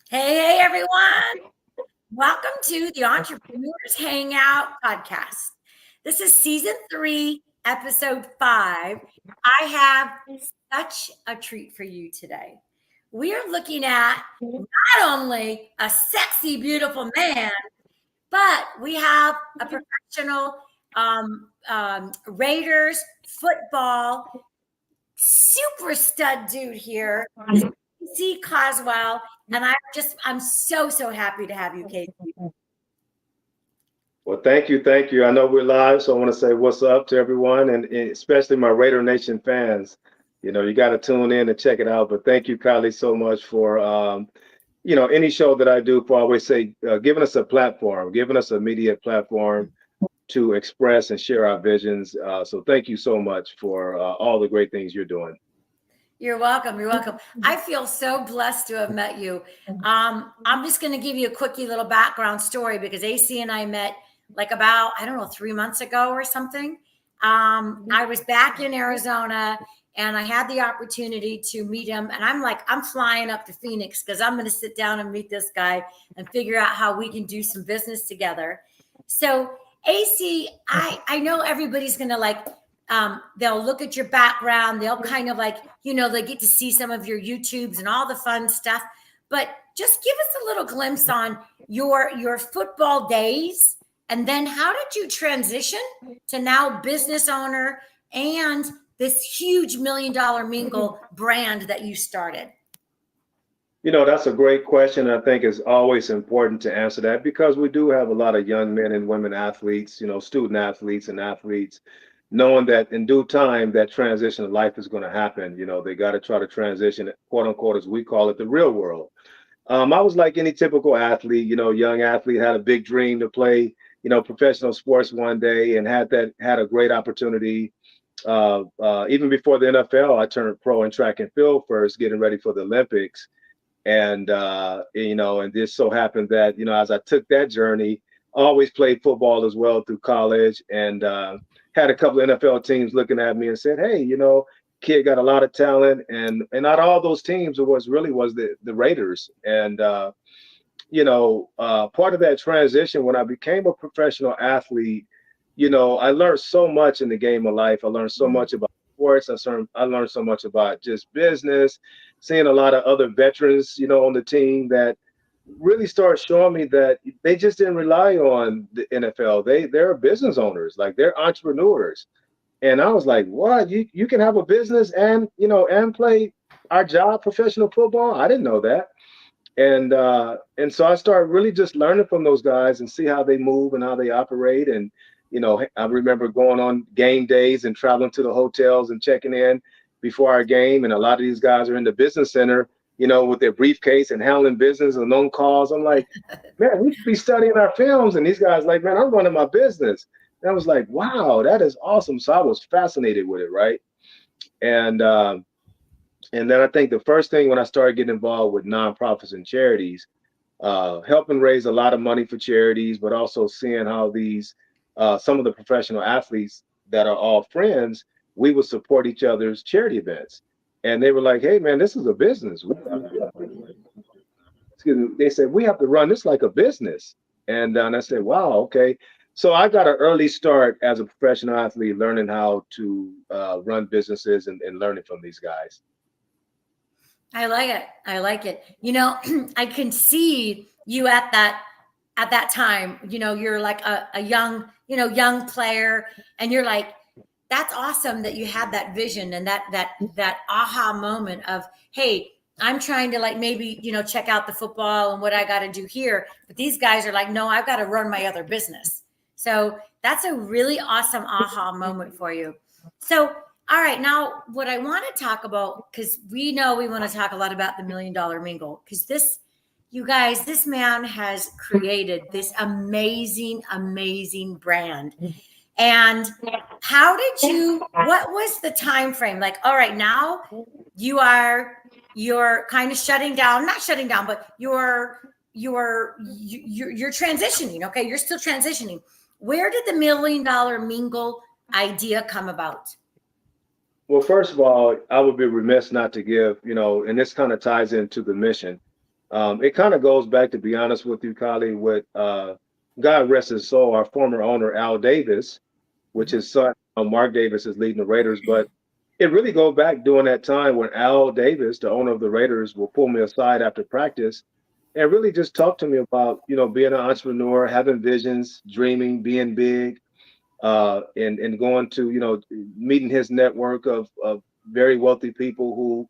Hey, everyone. Welcome to the Entrepreneurs Hangout podcast. This is season 3, episode 5. I have such a treat for you today. We are looking at not only a sexy, beautiful man, but we have a professional Raiders football super stud dude here. AC Caswell, and I'm so happy to have you, Casey. Well, thank you. I know we're live, so I want to say what's up to everyone, and especially my Raider Nation fans. You got to tune in and check it out. But thank you, Kylie, so much for any show that I do. For always say, giving us a platform, giving us a media platform to express and share our visions. So thank you so much for all the great things you're doing. You're welcome. You're welcome. I feel so blessed to have met you. I'm just going to give you a quickie little background story because AC and I met like about, I don't know, 3 months ago or something. I was back in Arizona and I had the opportunity to meet him. And I'm flying up to Phoenix because I'm going to sit down and meet this guy and figure out how we can do some business together. So, AC, I know everybody's going to they'll look at your background. They'll kind of they get to see some of your YouTubes and all the fun stuff. But just give us a little glimpse on your football days. And then how did you transition to now business owner and this huge Million Dollar Mingle brand that you started? That's a great question. I think it's always important to answer that because we do have a lot of young men and women athletes, student athletes and athletes, knowing that in due time that transition of life is going to happen. They got to try to transition, quote unquote, as we call it, the real world. I was like any typical athlete, young athlete, had a big dream to play, professional sports one day, and had a great opportunity. Even before the NFL, I turned pro in track and field first, getting ready for the Olympics. And this so happened that as I took that journey, I always played football as well through college, and had a couple of NFL teams looking at me and said, hey, kid got a lot of talent. And not all those teams, it was the Raiders. And part of that transition, when I became a professional athlete, I learned so much in the game of life. I learned so much about sports. I learned so much about just business, seeing a lot of other veterans, on the team that really started showing me that they just didn't rely on the NFL. They're business owners, like they're entrepreneurs. And I was like, what? You can have a business and play our job, professional football? I didn't know that. And so I started really just learning from those guys and see how they move and how they operate. And I remember going on game days and traveling to the hotels and checking in before our game. And a lot of these guys are in the business center, with their briefcase and handling business and on calls. I'm like, man, we should be studying our films. And these guys like, man, I'm running my business. And I was like, wow, that is awesome. So I was fascinated with it, right? And and then I think the first thing when I started getting involved with nonprofits and charities, helping raise a lot of money for charities, but also seeing how these some of the professional athletes that are all friends, we would support each other's charity events. And they were like, hey man, this is a business. Excuse me, they said we have to run this like a business. And I said, wow, okay. So I got an early start as a professional athlete, learning how to run businesses and learning from these guys. I like it. I like it. I can see you at that time. You're like a young, young player, and you're like, that's awesome that you had that vision and that aha moment of, hey, I'm trying to like maybe, check out the football and what I got to do here. But these guys are like, no, I've got to run my other business. So that's a really awesome aha moment for you. So all right, now what I want to talk about, because we know we want to talk a lot about the Million Dollar Mingle, because you guys, this man has created this amazing, amazing brand. And what was the time frame? Like, all right, now you're kind of shutting down, not shutting down, but you're transitioning. Okay, you're still transitioning. Where did the Million Dollar Mingle idea come about? Well, first of all, I would be remiss not to give, and this kind of ties into the mission. It kind of goes back, to be honest with you, Kylie, with God rest his soul, our former owner, Al Davis, which Mhm. his son, Mark Davis, is leading the Raiders. But it really goes back during that time when Al Davis, the owner of the Raiders, will pull me aside after practice and really just talk to me about, being an entrepreneur, having visions, dreaming, being big, and going to, meeting his network of very wealthy people who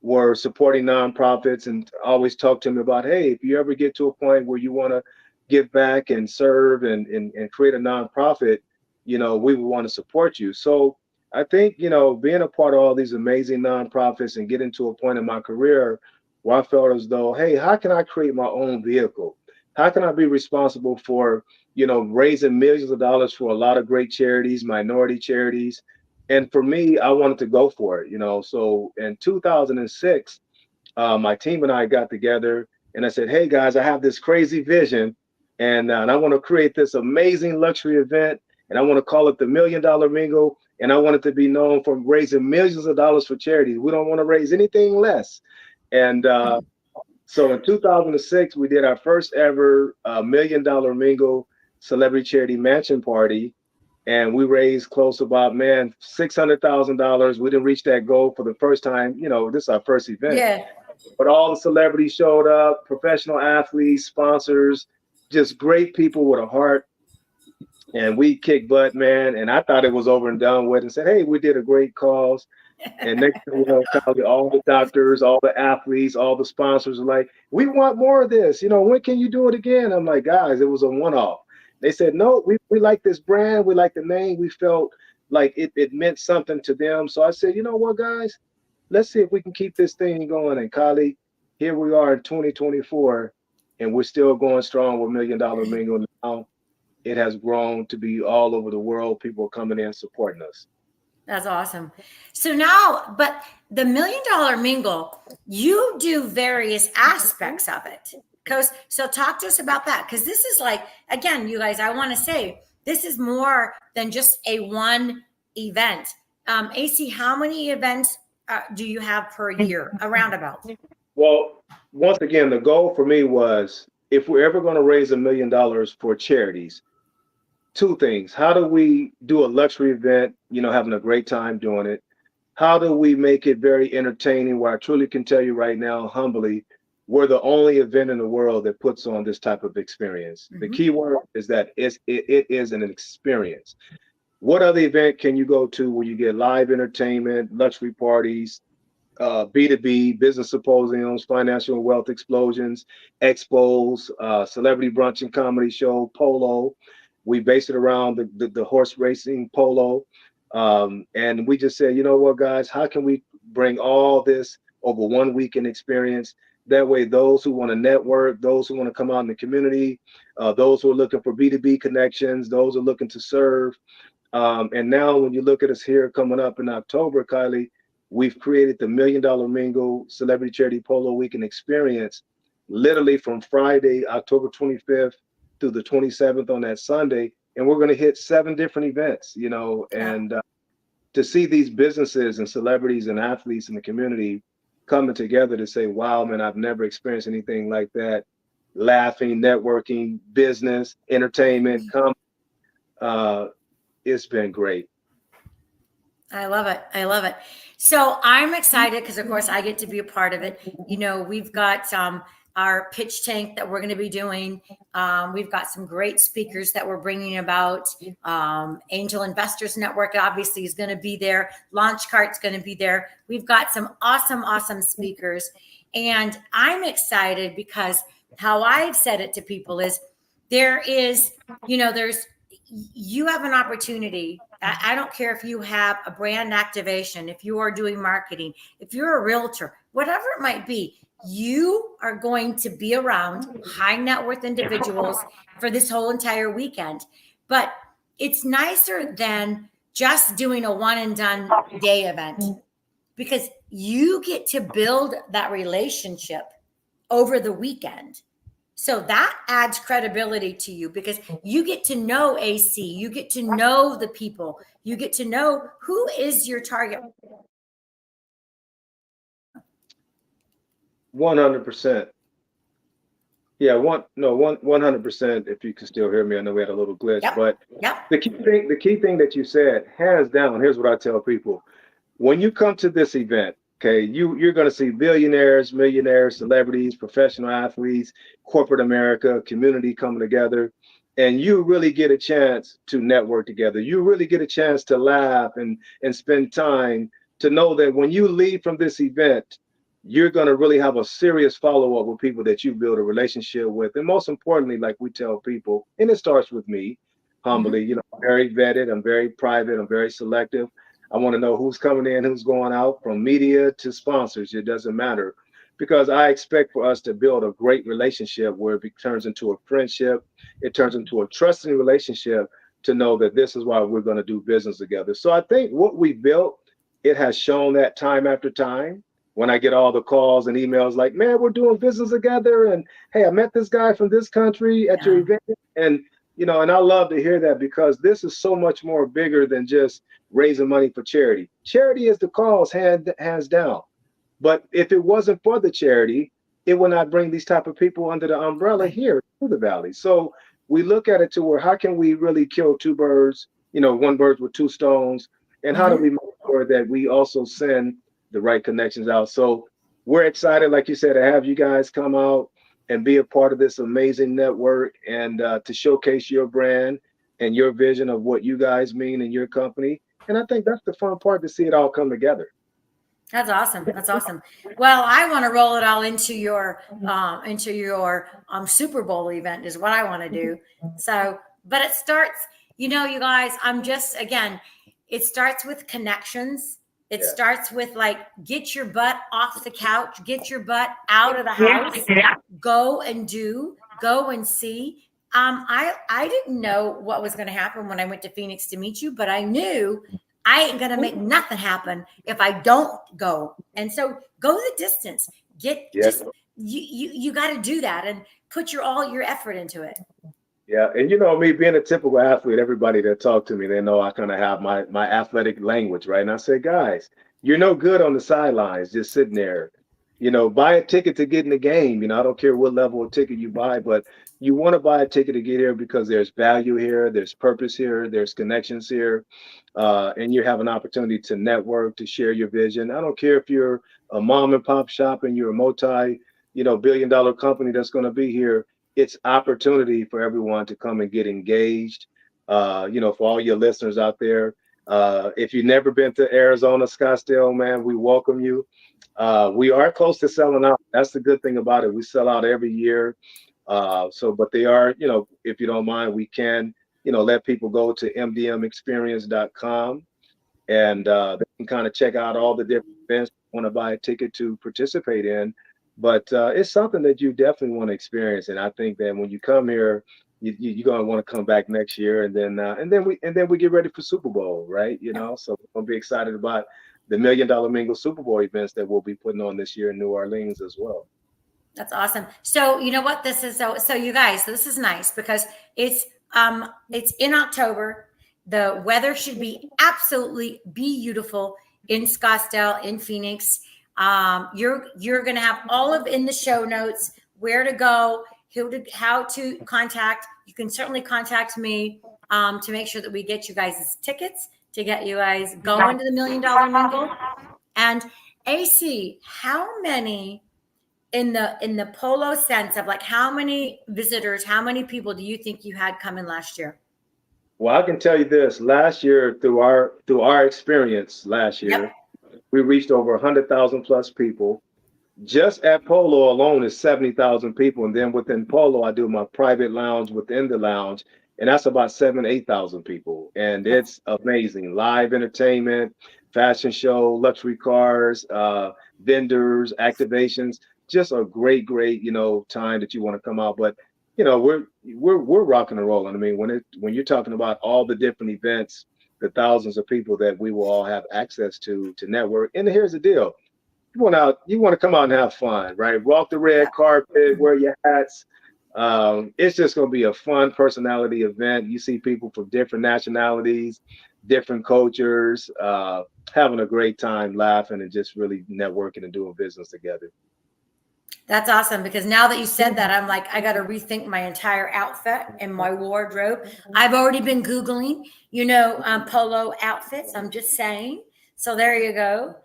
were supporting nonprofits, and always talk to me about, hey, if you ever get to a point where you want to give back and serve and create a nonprofit, we would want to support you. So I think, being a part of all these amazing nonprofits and getting to a point in my career where I felt as though, hey, how can I create my own vehicle? How can I be responsible for, raising millions of dollars for a lot of great charities, minority charities, and for me, I wanted to go for it, So in 2006, my team and I got together, and I said, "Hey guys, I have this crazy vision, and I want to create this amazing luxury event, and I want to call it the Million Dollar Mingle, and I want it to be known for raising millions of dollars for charities. We don't want to raise anything less." And so in 2006, we did our first ever Million Dollar Mingle celebrity charity mansion party, and we raised close to about, man, $600,000. We didn't reach that goal for the first time. This is our first event, Yeah. but all the celebrities showed up, professional athletes, sponsors, just great people with a heart. And we kicked butt, man. And I thought it was over and done with, and said, hey, we did a great cause. And next thing you know, probably all the doctors, all the athletes, all the sponsors are like, we want more of this. When can you do it again? I'm like, guys, it was a one-off. They said, no, we like this brand. We like the name. We felt like it meant something to them. So I said, you know what, guys, let's see if we can keep this thing going. And Kylie, here we are in 2024, and we're still going strong with Million Dollar Mingle. Now it has grown to be all over the world. People are coming in supporting us. That's awesome. So now, but the Million Dollar Mingle, you do various aspects of it. Because so talk to us about that. Because this is like, again, you guys, I want to say this is more than just a one event. AC, how many events do you have per year? Around about. Well, once again, the goal for me was, if we're ever going to raise $1 million for charities, two things. How do we do a luxury event, having a great time doing it? How do we make it very entertaining, where I truly can tell you right now, humbly, we're the only event in the world that puts on this type of experience. The Mm-hmm. key word is that it is an experience. What other event can you go to where you get live entertainment, luxury parties, B2B, business symposiums, financial and wealth explosions, expos, celebrity brunch and comedy show, Polo. We base it around the horse racing Polo. And we just said, you know what, guys, how can we bring all this over one weekend experience? That way, those who want to network, those who want to come out in the community, those who are looking for B2B connections, those who are looking to serve, and now when you look at us here coming up in October, Kylie, we've created the Million Dollar Mingle Celebrity Charity Polo Weekend Experience, literally from Friday, October 25th through the 27th on that Sunday. And we're going to hit 7 different events, Yeah. and to see these businesses and celebrities and athletes in the community coming together to say, wow, man, I've never experienced anything like that. Laughing, networking, business, entertainment, uh, it's been great. I love it. I love it. So I'm excited because, of course, I get to be a part of it. We've got our pitch tank that we're going to be doing. We've got some great speakers that we're bringing about. Angel Investors Network obviously is going to be there. Launch Cart's going to be there. We've got some awesome, awesome speakers. And I'm excited because how I've said it to people is there is, there's, you have an opportunity. I don't care if you have a brand activation, if you are doing marketing, if you're a realtor, whatever it might be, you are going to be around high net worth individuals for this whole entire weekend. But it's nicer than just doing a one and done day event because you get to build that relationship over the weekend. So that adds credibility to you because you get to know AC, you get to know the people, you get to know who is your target. 100%. Yeah, 100%. If you can still hear me, I know we had a little glitch, Yep. but Yep. the key thing that you said, hands down, here's what I tell people. When you come to this event, okay, you're going to see billionaires, millionaires, celebrities, professional athletes, corporate America, community coming together, and you really get a chance to network together. You really get a chance to laugh and spend time to know that when you leave from this event, you're going to really have a serious follow up with people that you build a relationship with, and most importantly, like we tell people, and it starts with me, Hmm. humbly. I'm very vetted, I'm very private, I'm very selective. I want to know who's coming in, who's going out, from media to sponsors. It doesn't matter, because I expect for us to build a great relationship where it turns into a friendship, it turns into a trusting relationship, to know that this is why we're going to do business together. So I think what we built, it has shown that time after time. When I get all the calls and emails like, man, we're doing business together, and hey, I met this guy from this country at your Yeah. event, and and I love to hear that, because this is so much more bigger than just raising money for charity. Charity is the cause, hands down. But if it wasn't for the charity, it would not bring these type of people under the umbrella Right. here to the valley. So we look at it to where, how can we really kill two birds, one bird with two stones, and how do Hmm. we make sure that we also send the right connections out? So we're excited, like you said, to have you guys come out and be a part of this amazing network, and to showcase your brand and your vision of what you guys mean in your company. And I think that's the fun part, to see it all come together. That's awesome. That's awesome. Well, I want to roll it all into your Super Bowl event is what I want to do. So, but it starts, you guys, I'm just again, it starts with connections. It Yeah. starts with like get your butt off the couch, get your butt out of the house, go and do, go and see. I didn't know what was going to happen when I went to Phoenix to meet you, but I knew I ain't gonna make nothing happen if I don't go. And so go the distance. Get Yeah. just you got to do that and put all your effort into it. Yeah, and me being a typical athlete, everybody that talk to me, they know I kind of have my athletic language, right? And I say, guys, you're no good on the sidelines, just sitting there. Buy a ticket to get in the game. I don't care what level of ticket you buy, but you want to buy a ticket to get here, because there's value here, there's purpose here, there's connections here, and you have an opportunity to network, to share your vision. I don't care if you're a mom and pop shop and you're a billion-dollar company that's going to be here. It's opportunity for everyone to come and get engaged. For all your listeners out there, if you've never been to Arizona, Scottsdale, man, we welcome you. We are close to selling out. That's the good thing about it. We sell out every year. But they are, if you don't mind, we can, let people go to mdmexperience.com, and they can kind of check out all the different events you want to buy a ticket to participate in. But it's something that you definitely want to experience, and I think that when you come here, you're going to want to come back next year, and then we get ready for Super Bowl, right? So we're going to be excited about the Million Dollar Mingle Super Bowl events that we'll be putting on this year in New Orleans as well. That's awesome. So you know what this is. So you guys, so this is nice because it's in October. The weather should be absolutely beautiful in Scottsdale, in Phoenix. You're gonna have all of in the show notes where to go, how to contact. You can certainly contact me to make sure that we get you guys tickets to get you guys going to the Million Dollar Mingle. And AC, how many in the Polo sense of like how many visitors, how many people do you think you had coming last year? Well, I can tell you this: last year, through our experience last Yep. year, we reached over 100,000 plus people. Just at Polo alone is 70,000 people, and then within Polo, I do my private lounge within the lounge, and that's about 8,000 people, and That's it's amazing. Live entertainment, fashion show, luxury cars, vendors, activations. Just a great time that you want to come out. But we're rocking and rolling. I mean, when you're talking about all the different events, the thousands of people that we will all have access to network. And here's the deal: you want to come out and have fun, right? Walk the yeah. red carpet, wear your hats. It's just going to be a fun personality event. You see people from different nationalities, different cultures, having a great time, laughing, and just really networking and doing business together. That's awesome, because now that you said that, I'm like, I got to rethink my entire outfit and my wardrobe. I've already been Googling, Polo outfits. I'm just saying. So there you go.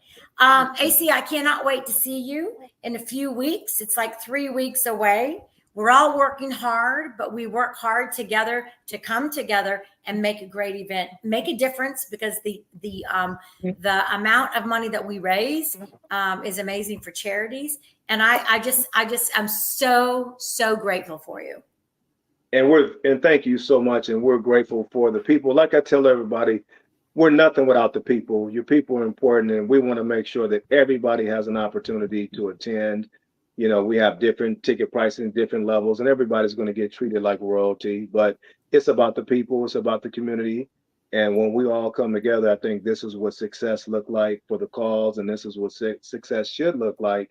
AC, I cannot wait to see you in a few weeks. It's like 3 weeks away. We're all working hard, but we work hard together to come together and make a great event, make a difference, because the amount of money that we raise is amazing for charities. And I'm so grateful for you. And thank you so much. And we're grateful for the people. Like I tell everybody, we're nothing without the people. Your people are important, and we want to make sure that everybody has an opportunity to attend. We have different ticket pricing, different levels, and everybody's going to get treated like royalty. But it's about the people, it's about the community. And when we all come together, I think this is what success look like for the cause, and this is what success should look like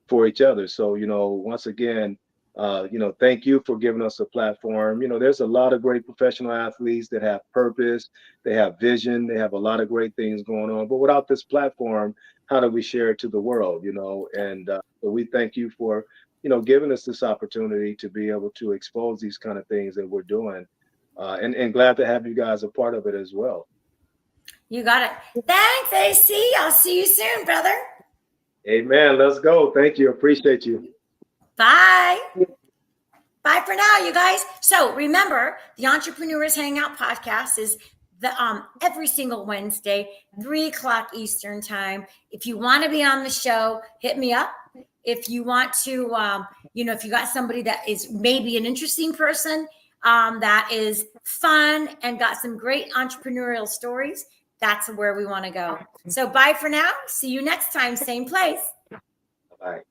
for each other. So, once again, thank you for giving us a platform. There's a lot of great professional athletes that have purpose, they have vision, they have a lot of great things going on. But without this platform, how do we share it to the world? And so we thank you for, giving us this opportunity to be able to expose these kind of things that we're doing. And glad to have you guys a part of it as well. You got it. Thanks, AC. I'll see you soon, brother. Amen. Let's go. Thank you. Appreciate you. Bye. Bye for now, you guys. So remember, the Entrepreneurs Hangout podcast is every single Wednesday, 3:00 Eastern time. If you want to be on the show, hit me up. If you want to, if you got somebody that is maybe an interesting person, that is fun and got some great entrepreneurial stories, that's where we want to go. So bye for now. See you next time, same place. Bye.